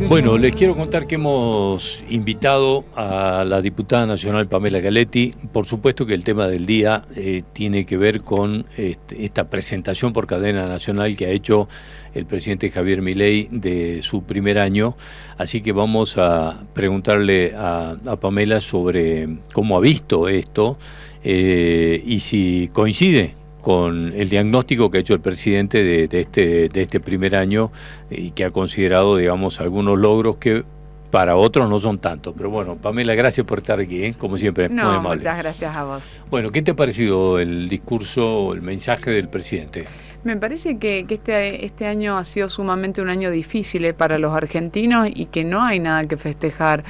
Bueno, les quiero contar que hemos invitado a la diputada nacional Pamela Galetti. Por supuesto que el tema del día tiene que ver con esta presentación por cadena nacional que ha hecho el presidente Javier Milei de su primer año. Así que vamos a preguntarle a Pamela sobre cómo ha visto esto y si coincide con el diagnóstico que ha hecho el presidente de este primer año y que ha considerado, digamos, algunos logros que para otros no son tantos. Pero bueno, Pamela, gracias por estar aquí, como siempre, muy amable. Muchas gracias a vos. Bueno, ¿qué te ha parecido el discurso, el mensaje del presidente? Me parece que este año ha sido sumamente un año difícil para los argentinos y que no hay nada que festejar.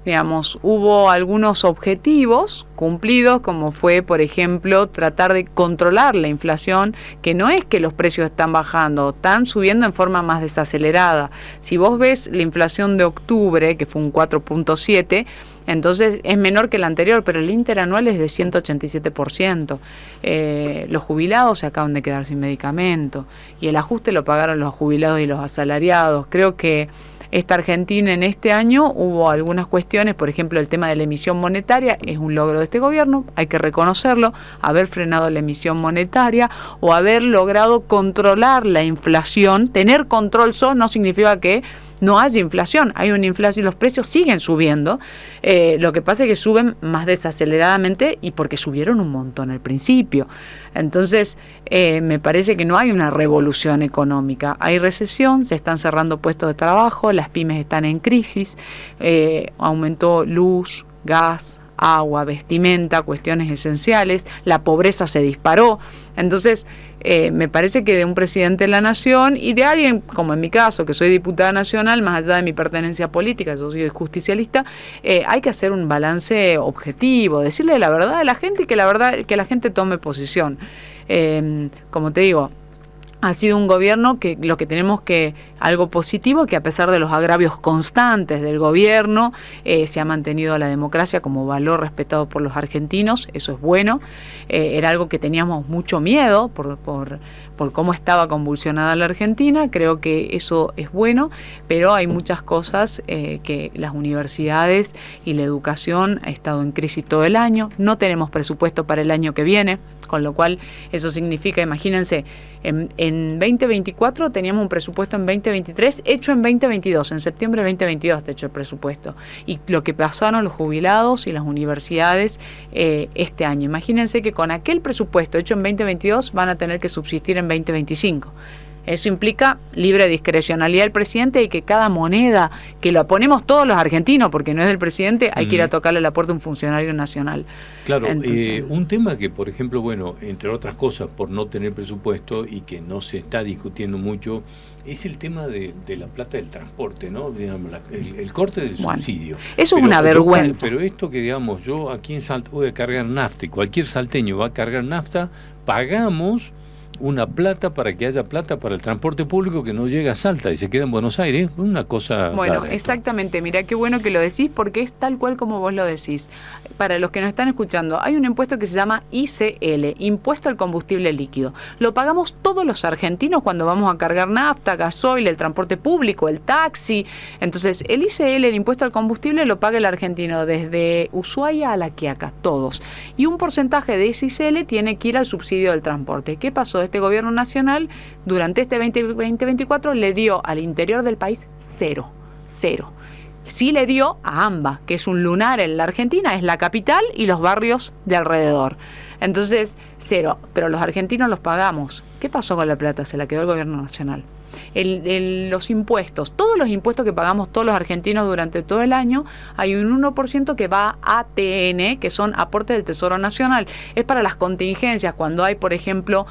Digamos, hubo algunos objetivos cumplidos, como fue, por ejemplo, tratar de controlar la inflación, que no es que los precios están bajando, están subiendo en forma más desacelerada. Si vos ves la inflación de octubre, que fue un 4.7%, entonces es menor que la anterior, pero el interanual es de 187%. Los jubilados se acaban de quedar sin medicamento y el ajuste lo pagaron los jubilados y los asalariados. Creo que esta Argentina en este año hubo algunas cuestiones, por ejemplo el tema de la emisión monetaria es un logro de este gobierno, hay que reconocerlo, haber frenado la emisión monetaria o haber logrado controlar la inflación. Tener control solo no significa que no haya inflación, hay una inflación y los precios siguen subiendo, lo que pasa es que suben más desaceleradamente y porque subieron un montón al principio. Entonces me parece que no hay una revolución económica, hay recesión, se están cerrando puestos de trabajo, las pymes están en crisis, aumentó luz, gas, agua, vestimenta, cuestiones esenciales, la pobreza se disparó. Entonces, me parece que de un presidente de la nación y de alguien, como en mi caso, que soy diputada nacional, más allá de mi pertenencia política, yo soy justicialista, hay que hacer un balance objetivo, decirle la verdad a la gente y que la gente tome posición. Como te digo, ha sido un gobierno que lo que tenemos que, algo positivo, que a pesar de los agravios constantes del gobierno, se ha mantenido la democracia como valor respetado por los argentinos, eso es bueno. Era algo que teníamos mucho miedo por cómo estaba convulsionada la Argentina, creo que eso es bueno, pero hay muchas cosas que las universidades y la educación ha estado en crisis todo el año, no tenemos presupuesto para el año que viene, con lo cual eso significa, imagínense, en 2024 teníamos un presupuesto en 2023 hecho en 2022, en septiembre de 2022 está hecho el presupuesto, y lo que pasaron los jubilados y las universidades este año, imagínense que con aquel presupuesto hecho en 2022 van a tener que subsistir en 2025. Eso implica libre discrecionalidad del presidente y que cada moneda, que la ponemos todos los argentinos, porque no es del presidente, hay que ir a tocarle la puerta a un funcionario nacional. Claro, un tema que, por ejemplo, bueno, entre otras cosas, por no tener presupuesto y que no se está discutiendo mucho, es el tema de la plata del transporte, ¿no? Digamos, el corte del subsidio. Eso es una vergüenza. Pero esto que, digamos, yo aquí en Salta voy a cargar nafta y cualquier salteño va a cargar nafta, pagamos una plata para que haya plata para el transporte público que no llega a Salta y se queda en Buenos Aires, una cosa bueno, rara, exactamente, mirá qué bueno que lo decís porque es tal cual como vos lo decís. Para los que nos están escuchando, hay un impuesto que se llama ICL, Impuesto al Combustible Líquido. Lo pagamos todos los argentinos cuando vamos a cargar nafta, gasoil, el transporte público, el taxi. Entonces, el ICL, el Impuesto al Combustible, lo paga el argentino desde Ushuaia a La Quiaca, todos. Y un porcentaje de ese ICL tiene que ir al subsidio del transporte. ¿Qué pasó? Este gobierno nacional durante este 2024 le dio al interior del país cero. Sí le dio a AMBA, que es un lunar en la Argentina, es la capital y los barrios de alrededor. Entonces, cero, pero los argentinos los pagamos. ¿Qué pasó con la plata? Se la quedó el gobierno nacional. Los impuestos, todos los impuestos que pagamos todos los argentinos durante todo el año, hay un 1% que va a ATN, que son aportes del Tesoro Nacional. Es para las contingencias, cuando hay, por ejemplo,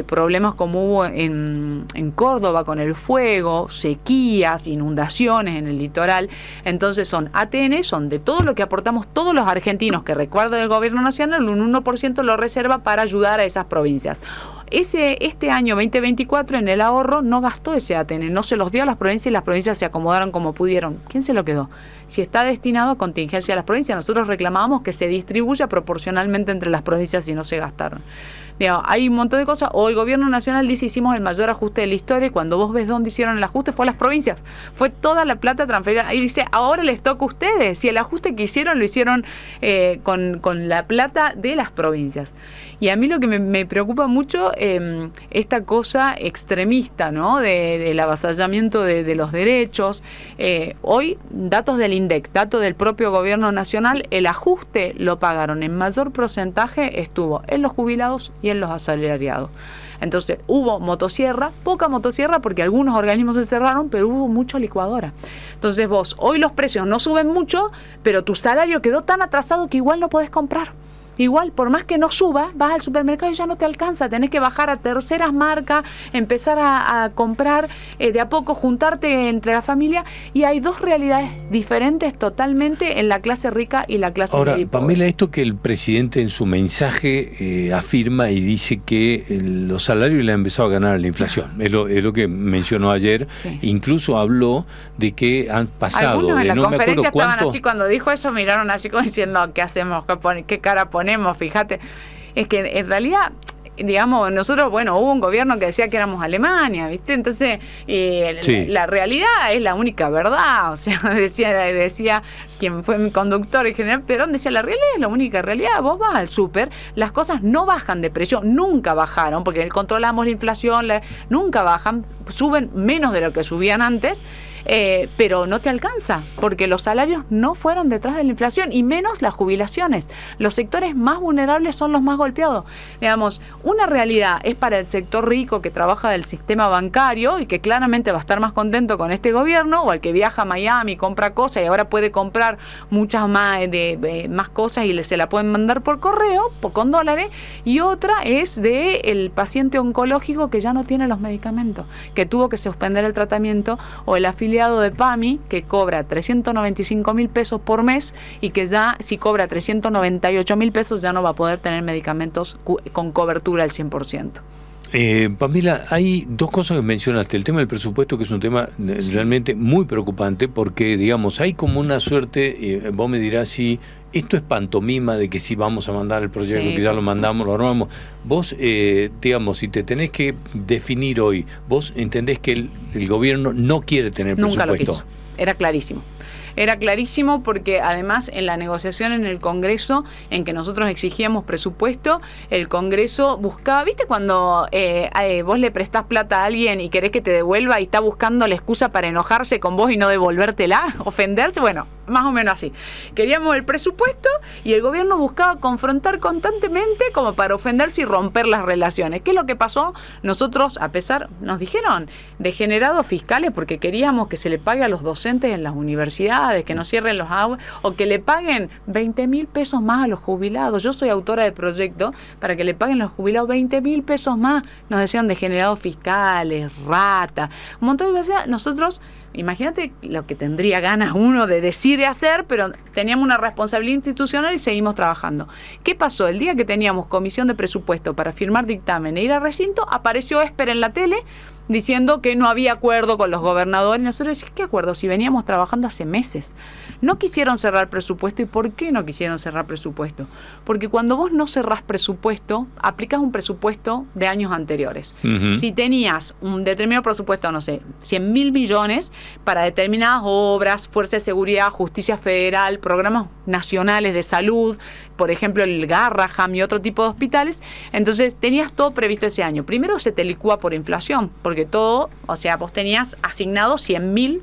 problemas como hubo en Córdoba con el fuego, sequías, inundaciones en el litoral. Entonces son ATN, son de todo lo que aportamos todos los argentinos, que recuerda el gobierno nacional, un 1% lo reserva para ayudar a esas provincias. este año 2024 en el ahorro no gastó ese ATN, no se los dio a las provincias y las provincias se acomodaron como pudieron. ¿Quién se lo quedó? Si está destinado a contingencia a las provincias, nosotros reclamábamos que se distribuya proporcionalmente entre las provincias y no se gastaron. Digamos, hay un montón de cosas. O el gobierno nacional dice hicimos el mayor ajuste de la historia y cuando vos ves dónde hicieron el ajuste fue a las provincias. Fue toda la plata transferida. Y dice, ahora les toca a ustedes. Si el ajuste que hicieron lo hicieron con la plata de las provincias. Y a mí lo que me preocupa mucho, esta cosa extremista, ¿no? Del avasallamiento de los derechos. Hoy, datos del INDEC, datos del propio gobierno nacional, el ajuste lo pagaron en mayor porcentaje, estuvo en los jubilados y en los asalariados. Entonces hubo motosierra, poca motosierra porque algunos organismos se cerraron, pero hubo mucha licuadora. Entonces vos, hoy los precios no suben mucho, pero tu salario quedó tan atrasado que igual no podés comprar. Igual, por más que no suba, vas al supermercado y ya no te alcanza, tenés que bajar a terceras marcas, empezar a comprar de a poco, juntarte entre la familia, y hay dos realidades diferentes totalmente en la clase rica y la clase pobre. Ahora, Pamela, esto que el presidente en su mensaje afirma y dice que los salarios le han empezado a ganar a la inflación, es lo que mencionó ayer, sí. Incluso habló de que han pasado... Algunos en la conferencia estaban cuánto... así, cuando dijo eso miraron así como diciendo, ¿qué hacemos? ¿Qué cara ponemos? Fíjate, es que en realidad, digamos, nosotros, bueno, hubo un gobierno que decía que éramos Alemania, ¿viste? Entonces, sí. La realidad es la única verdad, o sea, decía quien fue mi conductor en general, Perón decía, la realidad es la única realidad, vos vas al súper, las cosas no bajan de precio, nunca bajaron, porque controlamos la inflación, nunca bajan, suben menos de lo que subían antes, pero no te alcanza, porque los salarios no fueron detrás de la inflación, y menos las jubilaciones. Los sectores más vulnerables son los más golpeados. Digamos, una realidad es para el sector rico que trabaja del sistema bancario y que claramente va a estar más contento con este gobierno, o el que viaja a Miami, compra cosas y ahora puede comprar muchas más, más cosas y se la pueden mandar por correo, con dólares, y otra es el paciente oncológico que ya no tiene los medicamentos, que tuvo que suspender el tratamiento, o el afiliado de PAMI que cobra 395.000 pesos por mes y que ya si cobra 398.000 pesos ya no va a poder tener medicamentos con cobertura al 100%. Pamela, hay dos cosas que mencionaste. El tema del presupuesto, que es un tema realmente muy preocupante, porque, digamos, hay como una suerte, vos me dirás si esto es pantomima de que si vamos a mandar el proyecto, sí, que ya lo mandamos, lo armamos. Vos, digamos, si te tenés que definir hoy, vos entendés que el gobierno no quiere tener presupuesto. Nunca lo quiso. Era clarísimo. Era clarísimo porque además en la negociación en el Congreso, en que nosotros exigíamos presupuesto, el Congreso buscaba, ¿viste cuando vos le prestás plata a alguien y querés que te devuelva y está buscando la excusa para enojarse con vos y no devolvértela, ofenderse? Bueno, más o menos así. Queríamos el presupuesto y el gobierno buscaba confrontar constantemente como para ofenderse y romper las relaciones. ¿Qué es lo que pasó? Nosotros, a pesar, nos dijeron degenerados fiscales porque queríamos que se le pague a los docentes en las universidades, que no cierren los aguas, o que le paguen 20.000 pesos más a los jubilados. Yo soy autora del proyecto para que le paguen a los jubilados 20.000 pesos más. Nos decían degenerados fiscales, rata, un montón de cosas. Nosotros, imagínate lo que tendría ganas uno de decir y hacer, pero teníamos una responsabilidad institucional y seguimos trabajando. ¿Qué pasó? El día que teníamos comisión de presupuesto para firmar dictamen e ir a recinto, apareció Esper en la tele diciendo que no había acuerdo con los gobernadores. Nosotros decimos, ¿qué acuerdo? Si veníamos trabajando hace meses. No quisieron cerrar presupuesto. ¿Y por qué no quisieron cerrar presupuesto? Porque cuando vos no cerrás presupuesto, aplicás un presupuesto de años anteriores. Uh-huh. Si tenías un determinado presupuesto, no sé, 100.000 millones para determinadas obras, fuerza de seguridad, justicia federal, programas nacionales de salud, por ejemplo el Garraham y otro tipo de hospitales, entonces tenías todo previsto ese año. Primero se te licúa por inflación, porque todo, o sea, vos tenías asignado 100.000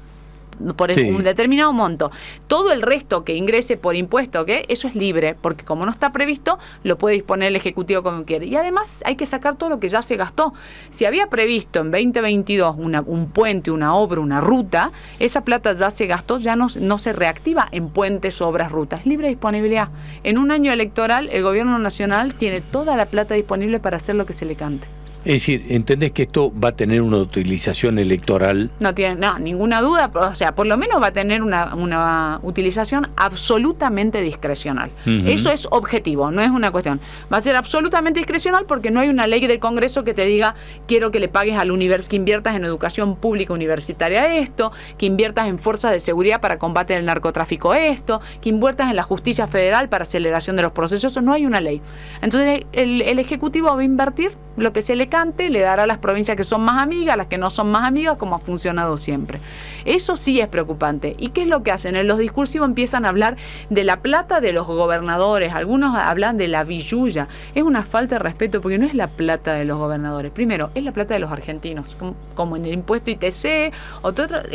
por un determinado monto. Todo el resto que ingrese por impuesto, ¿qué? Eso es libre, porque como no está previsto, lo puede disponer el Ejecutivo como quiere. Y además hay que sacar todo lo que ya se gastó. Si había previsto en 2022 un puente, una obra, una ruta, esa plata ya se gastó, ya no se reactiva en puentes, obras, rutas. Libre disponibilidad. En un año electoral, el Gobierno Nacional tiene toda la plata disponible para hacer lo que se le cante. Es decir, ¿entendés que esto va a tener una utilización electoral? No tiene ninguna duda, o sea, por lo menos va a tener una utilización absolutamente discrecional. Eso es objetivo, no es una cuestión. Va a ser absolutamente discrecional porque no hay una ley del Congreso que te diga quiero que le pagues al que inviertas en educación pública universitaria esto, que inviertas en fuerzas de seguridad para combate del narcotráfico esto, que inviertas en la justicia federal para aceleración de los procesos. Eso no hay una ley. Entonces el Ejecutivo va a invertir lo que se le cante, le dará a las provincias que son más amigas, a las que no son más amigas, como ha funcionado siempre. Eso sí es preocupante. ¿Y qué es lo que hacen? En los discursivos empiezan a hablar de la plata de los gobernadores, algunos hablan de la billulla. Es una falta de respeto porque no es la plata de los gobernadores. Primero, es la plata de los argentinos, como en el impuesto ITC, es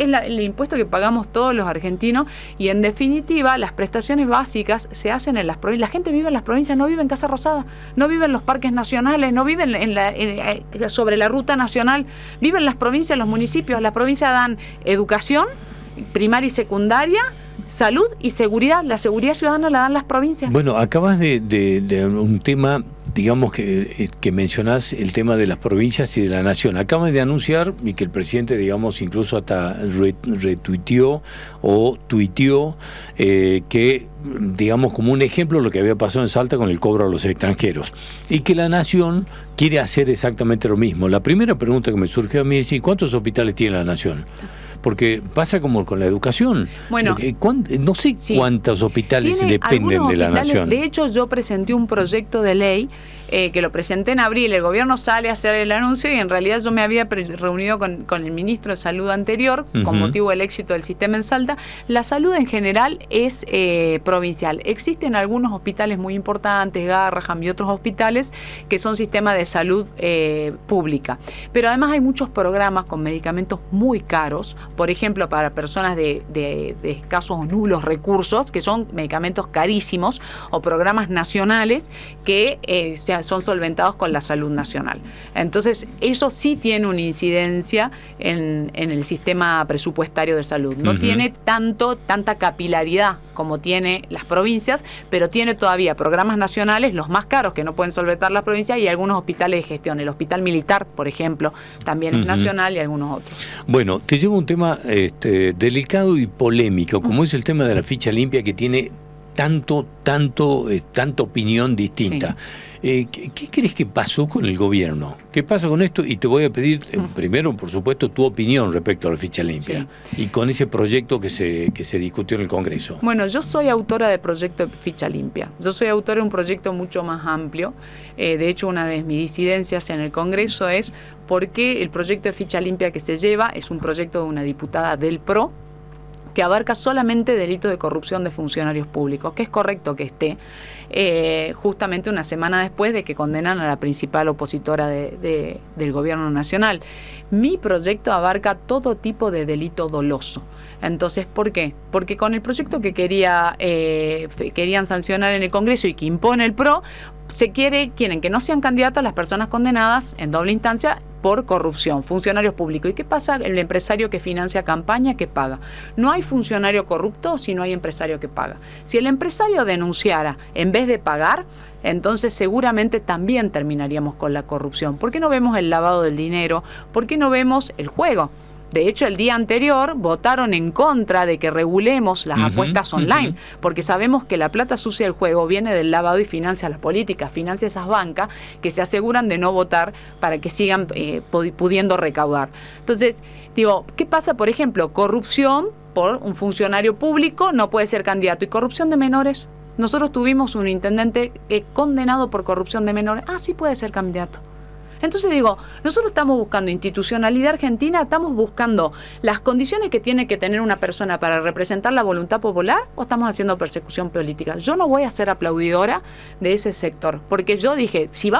el impuesto que pagamos todos los argentinos, y en definitiva las prestaciones básicas se hacen en las provincias. La gente vive en las provincias, no vive en Casa Rosada, no vive en los parques nacionales, no vive sobre la ruta nacional, vive en las provincias, en los municipios. Las provincias dan educación primaria y secundaria, salud y seguridad. La seguridad ciudadana la dan las provincias. Bueno, acabas de un tema, digamos que mencionás el tema de las provincias y de la nación. Acaban de anunciar, y que el presidente, digamos, incluso hasta retuiteó o tuiteó, que, digamos, como un ejemplo lo que había pasado en Salta con el cobro a los extranjeros, y que la nación quiere hacer exactamente lo mismo. La primera pregunta que me surgió a mí es, ¿cuántos hospitales tiene la nación? Porque pasa como con la educación. Bueno, no sé cuántos hospitales dependen de la nación. De hecho, yo presenté un proyecto de ley que lo presenté en abril. El gobierno sale a hacer el anuncio y en realidad yo me había reunido con el ministro de Salud anterior con motivo del éxito del sistema en Salta. La salud en general es provincial. Existen algunos hospitales muy importantes, Garrahan y otros hospitales que son sistemas de salud pública. Pero además hay muchos programas con medicamentos muy caros, por ejemplo, para personas de escasos o nulos recursos, que son medicamentos carísimos, o programas nacionales que son solventados con la salud nacional. Entonces, eso sí tiene una incidencia en el sistema presupuestario de salud. No tiene tanta capilaridad como tiene las provincias, pero tiene todavía programas nacionales, los más caros que no pueden solventar las provincias, y algunos hospitales de gestión. El hospital militar, por ejemplo, también es nacional, y algunos otros. Bueno, te llevo un tema delicado y polémico, como es el tema de la ficha limpia, que tiene tanta opinión distinta. Sí. ¿Qué crees que pasó con el gobierno? ¿Qué pasa con esto? Y te voy a pedir, primero, por supuesto, tu opinión respecto a la ficha limpia, y con ese proyecto que se discutió en el Congreso. Bueno, yo soy autora del proyecto de ficha limpia. Yo soy autora de un proyecto mucho más amplio. De hecho, una de mis disidencias en el Congreso es porque el proyecto de ficha limpia que se lleva es un proyecto de una diputada del PRO, que abarca solamente delitos de corrupción de funcionarios públicos, que es correcto que esté, justamente una semana después de que condenan a la principal opositora del gobierno nacional. Mi proyecto abarca todo tipo de delito doloso. Entonces, ¿por qué? Porque con el proyecto que querían sancionar en el Congreso y que impone el PRO, quieren que no sean candidatas las personas condenadas en doble instancia por corrupción, funcionarios públicos. ¿Y qué pasa? El empresario que financia campaña, ¿qué paga? No hay funcionario corrupto si no hay empresario que paga. Si el empresario denunciara en vez de pagar, entonces seguramente también terminaríamos con la corrupción. ¿Por qué no vemos el lavado del dinero? ¿Por qué no vemos el juego? De hecho, el día anterior votaron en contra de que regulemos las apuestas online, porque sabemos que la plata sucia del juego viene del lavado y financia la política, financia esas bancas que se aseguran de no votar para que sigan pudiendo recaudar. Entonces, digo, ¿qué pasa? Por ejemplo, corrupción por un funcionario público no puede ser candidato. ¿Y corrupción de menores? Nosotros tuvimos un intendente condenado por corrupción de menores. Sí puede ser candidato. Entonces digo, nosotros estamos buscando institucionalidad argentina, estamos buscando las condiciones que tiene que tener una persona para representar la voluntad popular, o estamos haciendo persecución política. Yo no voy a ser aplaudidora de ese sector, porque yo dije, si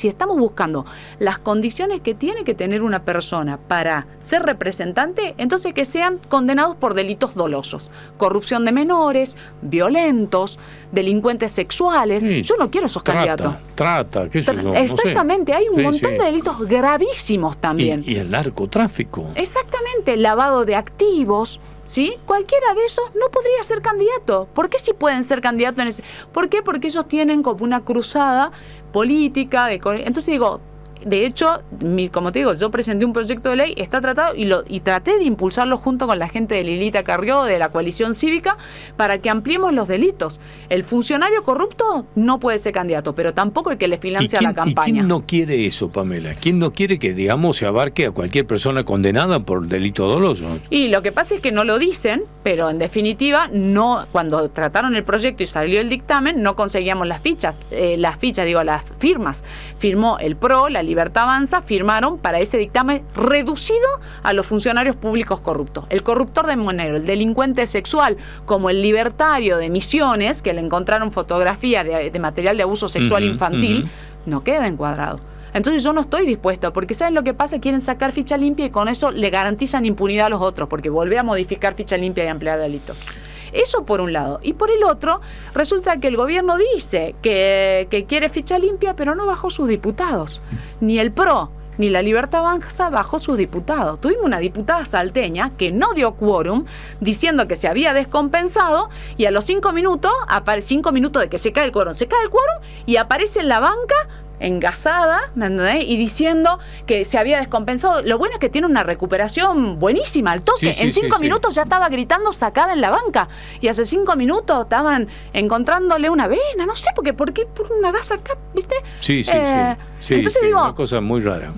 estamos buscando las condiciones que tiene que tener una persona para ser representante, entonces que sean condenados por delitos dolosos, corrupción de menores, violentos, delincuentes sexuales. Yo no quiero esos candidatos. ¿Qué es eso? Exactamente, no sé. Hay un montón de delitos gravísimos también. Y el narcotráfico. Exactamente, lavado de activos, ¿sí? Cualquiera de esos no podría ser candidato. ¿Por qué sí pueden ser candidatos? ¿Por qué? Porque ellos tienen como una cruzada política. Entonces digo, De hecho, como te digo, yo presenté un proyecto de ley, está tratado y traté de impulsarlo junto con la gente de Lilita Carrió, de la coalición cívica, para que ampliemos los delitos. El funcionario corrupto no puede ser candidato, pero tampoco el que le financia la campaña. ¿Y quién no quiere eso, Pamela? ¿Quién no quiere que, digamos, se abarque a cualquier persona condenada por delito doloso? Y lo que pasa es que no lo dicen, pero en definitiva, no, cuando trataron el proyecto y salió el dictamen, no conseguíamos las firmas. Firmó el PRO, la Libertad Avanza, firmaron para ese dictamen reducido a los funcionarios públicos corruptos. El corruptor de Monero, el delincuente sexual, como el libertario de Misiones, que le encontraron fotografía de material de abuso sexual infantil, no queda encuadrado. Entonces yo no estoy dispuesto, porque ¿saben lo que pasa? Quieren sacar ficha limpia y con eso le garantizan impunidad a los otros, porque volvé a modificar ficha limpia y ampliar delitos. Eso por un lado. Y por el otro, resulta que el gobierno dice que quiere ficha limpia, pero no bajó sus diputados. Ni el PRO, ni la Libertad Avanza bajó sus diputados. Tuvimos una diputada salteña que no dio quórum, diciendo que se había descompensado, y a los 5 minutos de que se cae el quórum y aparece en la banca engasada, ¿me entendés? Y diciendo que se había descompensado. Lo bueno es que tiene una recuperación buenísima al toque. En 5 minutos ya estaba gritando sacada en la banca. Y hace 5 minutos estaban encontrándole una vena, no sé, ¿por qué? Por una gasa acá, ¿viste? Sí, entonces digo, una cosa muy rara.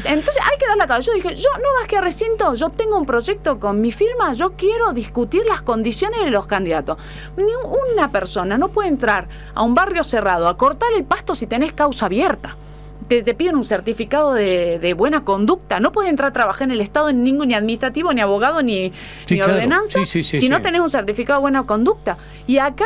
Entonces hay que dar la cara. Yo dije, yo no más que recinto, yo tengo un proyecto con mi firma, yo quiero discutir las condiciones de los candidatos. Una persona no puede entrar a un barrio cerrado a cortar el pasto si tenés causa abierta. Te piden un certificado de buena conducta. No puedes entrar a trabajar en el Estado ni administrativo, ni abogado, ni ordenanza, si no tenés un certificado de buena conducta. Y acá,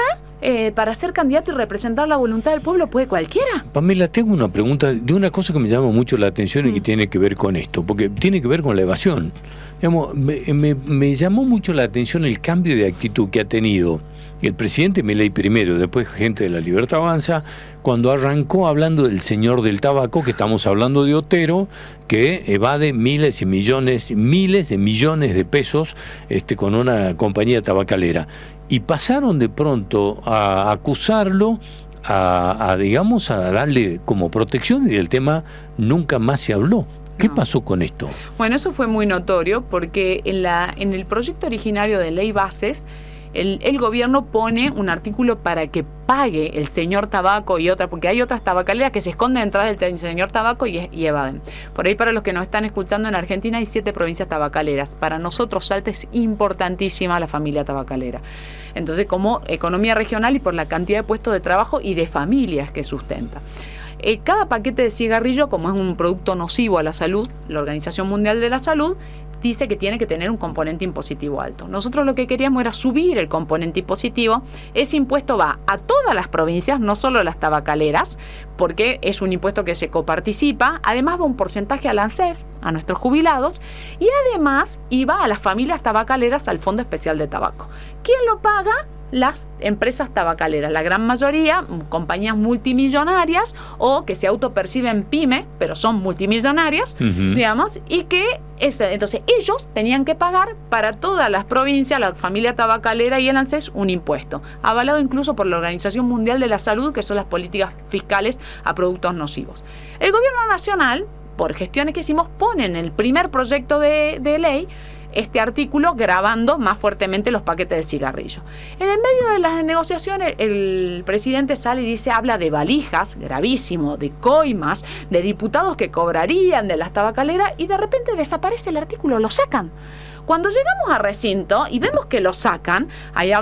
para ser candidato y representar la voluntad del pueblo, puede cualquiera. Pamela, tengo una pregunta de una cosa que me llama mucho la atención y que tiene que ver con esto, porque tiene que ver con la evasión. Digamos, me llamó mucho la atención el cambio de actitud que ha tenido el presidente Milei primero, después gente de la Libertad Avanza, cuando arrancó hablando del señor del tabaco, que estamos hablando de Otero, que evade miles de millones de pesos con una compañía tabacalera. Y pasaron de pronto a acusarlo, a darle como protección, y del tema nunca más se habló. ¿Qué pasó con esto? Bueno, eso fue muy notorio porque en el proyecto originario de ley bases, el gobierno pone un artículo para que pague el señor tabaco y otras, porque hay otras tabacaleras que se esconden detrás del señor tabaco y evaden. Por ahí, para los que nos están escuchando, en Argentina hay 7 provincias tabacaleras. Para nosotros Salta es importantísima la familia tabacalera. Entonces, como economía regional y por la cantidad de puestos de trabajo y de familias que sustenta. Cada paquete de cigarrillo, como es un producto nocivo a la salud, la Organización Mundial de la Salud dice que tiene que tener un componente impositivo alto. Nosotros lo que queríamos era subir el componente impositivo. Ese impuesto va a todas las provincias, no solo a las tabacaleras, porque es un impuesto que se coparticipa. Además va un porcentaje al ANSES, a nuestros jubilados, y además iba a las familias tabacaleras al Fondo Especial de Tabaco. ¿Quién lo paga? Las empresas tabacaleras, la gran mayoría, compañías multimillonarias o que se autoperciben pyme, pero son multimillonarias, digamos, y que entonces ellos tenían que pagar para todas las provincias, la familia tabacalera y el ANSES, un impuesto, avalado incluso por la Organización Mundial de la Salud, que son las políticas fiscales a productos nocivos. El gobierno nacional, por gestiones que hicimos, pone en el primer proyecto de ley este artículo gravando más fuertemente los paquetes de cigarrillos. En el medio de las negociaciones, el presidente sale y dice, habla de valijas, gravísimo, de coimas, de diputados que cobrarían de las tabacaleras, y de repente desaparece el artículo, lo sacan. Cuando llegamos a recinto y vemos que lo sacan, ahí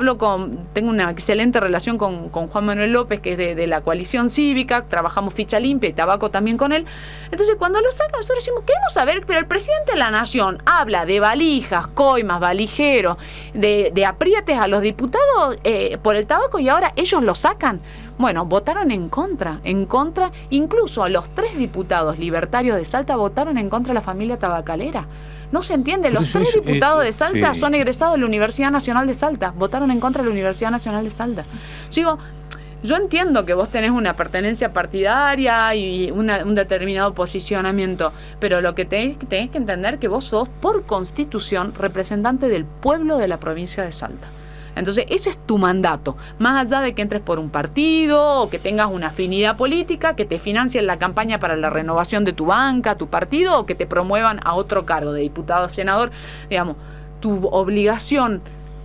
tengo una excelente relación con Juan Manuel López, que es de la coalición cívica, trabajamos ficha limpia y tabaco también con él. Entonces cuando lo sacan, nosotros decimos, queremos saber, pero el presidente de la Nación habla de valijas, coimas, valijeros, de aprietes a los diputados por el tabaco, y ahora ellos lo sacan. Bueno, votaron en contra, incluso los 3 diputados libertarios de Salta votaron en contra de la familia tabacalera. No se entiende, los 3 diputados de Salta son egresados de la Universidad Nacional de Salta, votaron en contra de la Universidad Nacional de Salta. Yo entiendo que vos tenés una pertenencia partidaria y un determinado posicionamiento, pero lo que tenés que entender que vos sos, por constitución, representante del pueblo de la provincia de Salta. Entonces, ese es tu mandato. Más allá de que entres por un partido o que tengas una afinidad política, que te financien la campaña para la renovación de tu banca, tu partido, o que te promuevan a otro cargo de diputado o senador, digamos, tu obligación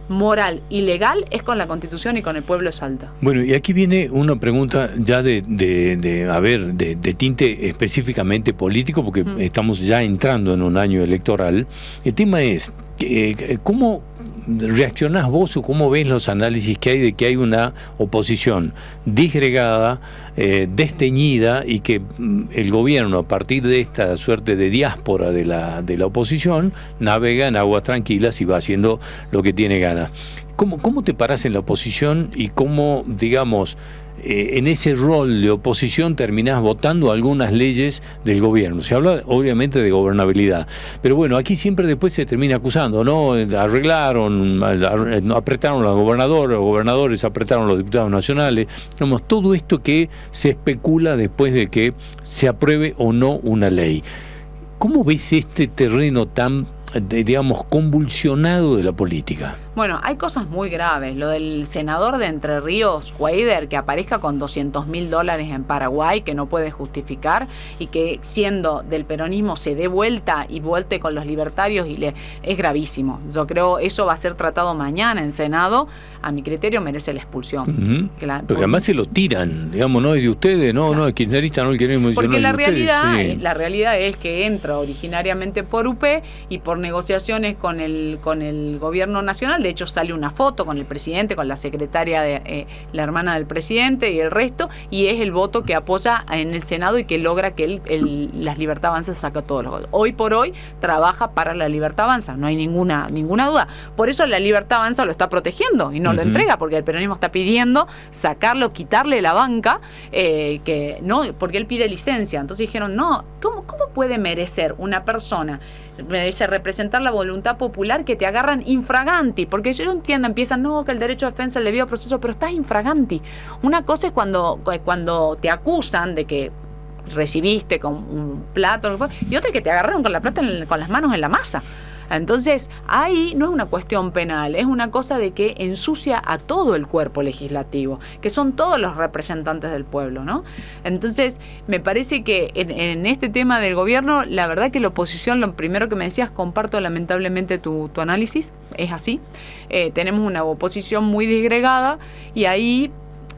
moral y legal es con la Constitución y con el pueblo de Salta. Bueno, y aquí viene una pregunta ya de tinte específicamente político, porque estamos ya entrando en un año electoral. El tema es, ¿cómo reaccionás vos o cómo ves los análisis que hay de que hay una oposición disgregada, desteñida, y que el gobierno, a partir de esta suerte de diáspora de la oposición, navega en aguas tranquilas y va haciendo lo que tiene ganas? ¿Cómo te parás en la oposición y cómo, digamos, en ese rol de oposición terminás votando algunas leyes del gobierno? Se habla obviamente de gobernabilidad, pero bueno, aquí siempre después se termina acusando, ¿no? Arreglaron, apretaron a los gobernadores apretaron a los diputados nacionales, digamos, todo esto que se especula después de que se apruebe o no una ley. ¿Cómo ves este terreno tan, digamos, convulsionado de la política? Bueno, hay cosas muy graves. Lo del senador de Entre Ríos, Weider, que aparezca con $200.000 en Paraguay, que no puede justificar, y que siendo del peronismo se dé vuelta y volte con los libertarios, es gravísimo. Yo creo eso va a ser tratado mañana en Senado. A mi criterio merece la expulsión. Porque además se lo tiran, digamos, no es de ustedes, no, claro. No es kirchnerista, no el queremos. Porque no la realidad es que entra originariamente por UP y por negociaciones con el gobierno nacional. De hecho, sale una foto con el presidente, con la secretaria, la hermana del presidente y el resto, y es el voto que apoya en el Senado y que logra que las Libertad Avanza saca todos los votos. Hoy por hoy trabaja para la Libertad Avanza, no hay ninguna duda. Por eso la Libertad Avanza lo está protegiendo y no lo entrega, porque el peronismo está pidiendo sacarlo, quitarle la banca, que no, porque él pide licencia. Entonces dijeron, no, ¿cómo puede merecer una persona? Merece representar la voluntad popular que te agarran infraganti, porque yo no entiendo, empiezan, no, que el derecho de defensa, el debido proceso, pero estás infraganti. Una cosa es cuando te acusan de que recibiste con un plato, y otra es que te agarraron con la plata con las manos en la masa. Entonces, ahí no es una cuestión penal, es una cosa de que ensucia a todo el cuerpo legislativo, que son todos los representantes del pueblo, ¿no? Entonces, me parece que en este tema del gobierno, la verdad que la oposición, lo primero que me decías, comparto lamentablemente tu análisis, es así. Tenemos una oposición muy disgregada y ahí,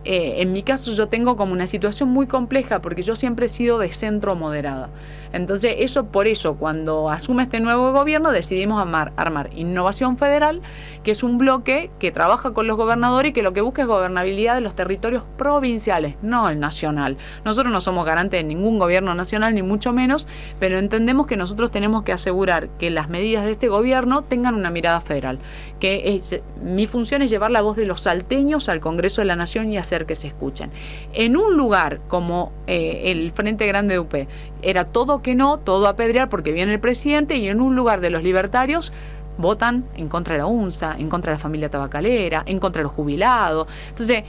en mi caso, yo tengo como una situación muy compleja porque yo siempre he sido de centro moderada. Entonces, por eso, cuando asume este nuevo gobierno, decidimos armar Innovación Federal, que es un bloque que trabaja con los gobernadores y que lo que busca es gobernabilidad de los territorios provinciales, no el nacional. Nosotros no somos garantes de ningún gobierno nacional, ni mucho menos, pero entendemos que nosotros tenemos que asegurar que las medidas de este gobierno tengan una mirada federal. Mi función es llevar la voz de los salteños al Congreso de la Nación y hacer que se escuchen. En un lugar como el Frente Grande de UP, era todo que no, todo apedrear porque viene el presidente, y en un lugar de los libertarios votan en contra de la UNSA, en contra de la familia tabacalera, en contra de los jubilados. Entonces,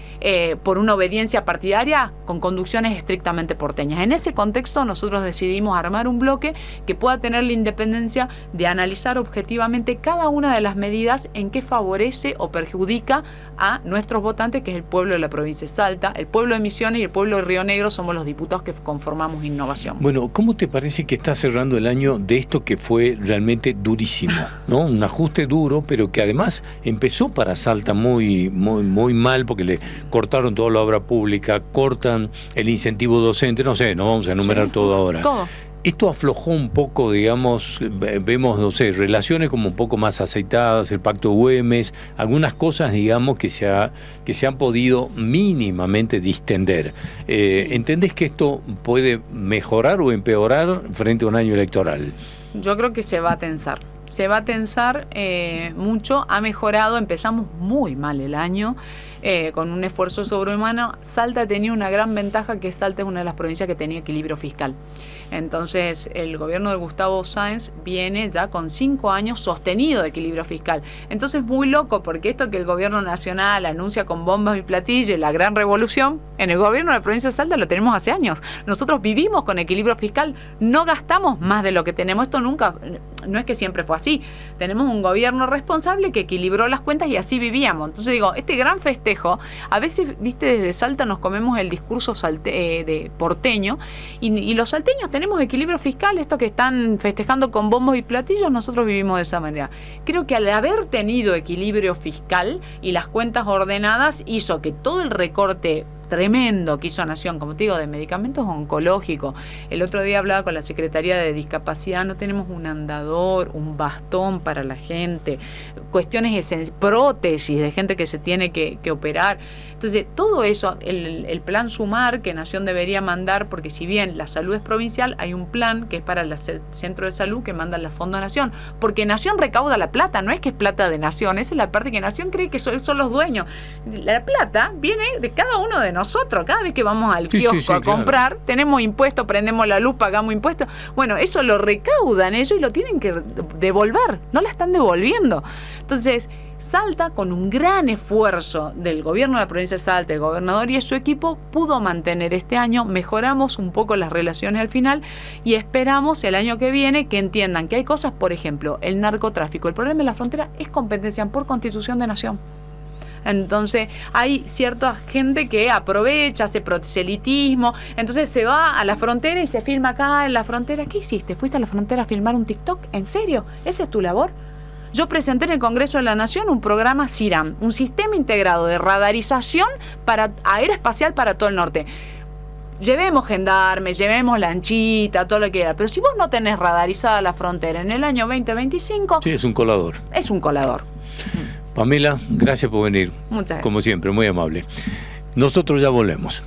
por una obediencia partidaria con conducciones estrictamente porteñas. En ese contexto nosotros decidimos armar un bloque que pueda tener la independencia de analizar objetivamente cada una de las medidas en que favorece o perjudica a nuestros votantes, que es el pueblo de la provincia de Salta, el pueblo de Misiones y el pueblo de Río Negro. Somos los diputados que conformamos Innovación. Bueno, ¿cómo te parece que está cerrando el año de esto que fue realmente durísimo, ¿no? Un ajuste duro, pero que además empezó para Salta muy mal, porque le cortaron toda la obra pública, cortan el incentivo docente, no sé, no vamos a enumerar todo ahora. Todo. Esto aflojó un poco, digamos, vemos, no sé, relaciones como un poco más aceitadas, el pacto de Güemes, algunas cosas, digamos, que se han podido mínimamente distender. Sí. ¿Entendés que esto puede mejorar o empeorar frente a un año electoral? Yo creo que se va a tensar. Se va a tensar mucho, ha mejorado, empezamos muy mal el año, con un esfuerzo sobrehumano. Salta tenía una gran ventaja, que Salta es una de las provincias que tenía equilibrio fiscal. Entonces, el gobierno de Gustavo Sáenz viene ya con 5 años sostenido de equilibrio fiscal. Entonces, muy loco, porque esto que el gobierno nacional anuncia con bombas y platillos, la gran revolución, en el gobierno de la provincia de Salta lo tenemos hace años. Nosotros vivimos con equilibrio fiscal, no gastamos más de lo que tenemos. Esto nunca, no es que siempre fue así. Tenemos un gobierno responsable que equilibró las cuentas y así vivíamos. Entonces digo, este gran festejo, a veces, viste, desde Salta nos comemos el discurso de porteño y los salteños tenemos equilibrio fiscal, esto que están festejando con bombos y platillos, nosotros vivimos de esa manera. Creo que al haber tenido equilibrio fiscal y las cuentas ordenadas hizo que todo el recorte tremendo que hizo Nación, como te digo, de medicamentos oncológicos. El otro día hablaba con la Secretaría de Discapacidad, no tenemos un andador, un bastón para la gente, cuestiones prótesis de gente que se tiene que operar. Entonces, todo eso, el plan Sumar que Nación debería mandar, porque si bien la salud es provincial, hay un plan que es para el centro de salud que manda la Fondo Nación, porque Nación recauda la plata, no es que es plata de Nación, esa es la parte que Nación cree que son los dueños. La plata viene de cada uno de nosotros, cada vez que vamos al kiosco a comprar, claro, tenemos impuestos, prendemos la luz, pagamos impuestos, bueno, eso lo recaudan ellos y lo tienen que devolver, no la están devolviendo. Entonces, Salta, con un gran esfuerzo del gobierno de la provincia de Salta, el gobernador y su equipo, pudo mantener este año, mejoramos un poco las relaciones al final y esperamos el año que viene que entiendan que hay cosas, por ejemplo, el narcotráfico, el problema de la frontera es competencia por Constitución de Nación. Entonces hay cierta gente que aprovecha, hace proselitismo, entonces se va a la frontera y se filma acá en la frontera. ¿Qué hiciste? ¿Fuiste a la frontera a filmar un TikTok? ¿En serio? ¿Esa es tu labor? Yo presenté en el Congreso de la Nación un programa CIRAM, un sistema integrado de radarización aeroespacial para todo el norte. Llevemos gendarmes, llevemos lanchita, todo lo que quiera, pero si vos no tenés radarizada la frontera en el año 2025... Sí, es un colador. Es un colador. Pamela, gracias por venir. Muchas gracias. Como siempre, muy amable. Nosotros ya volvemos.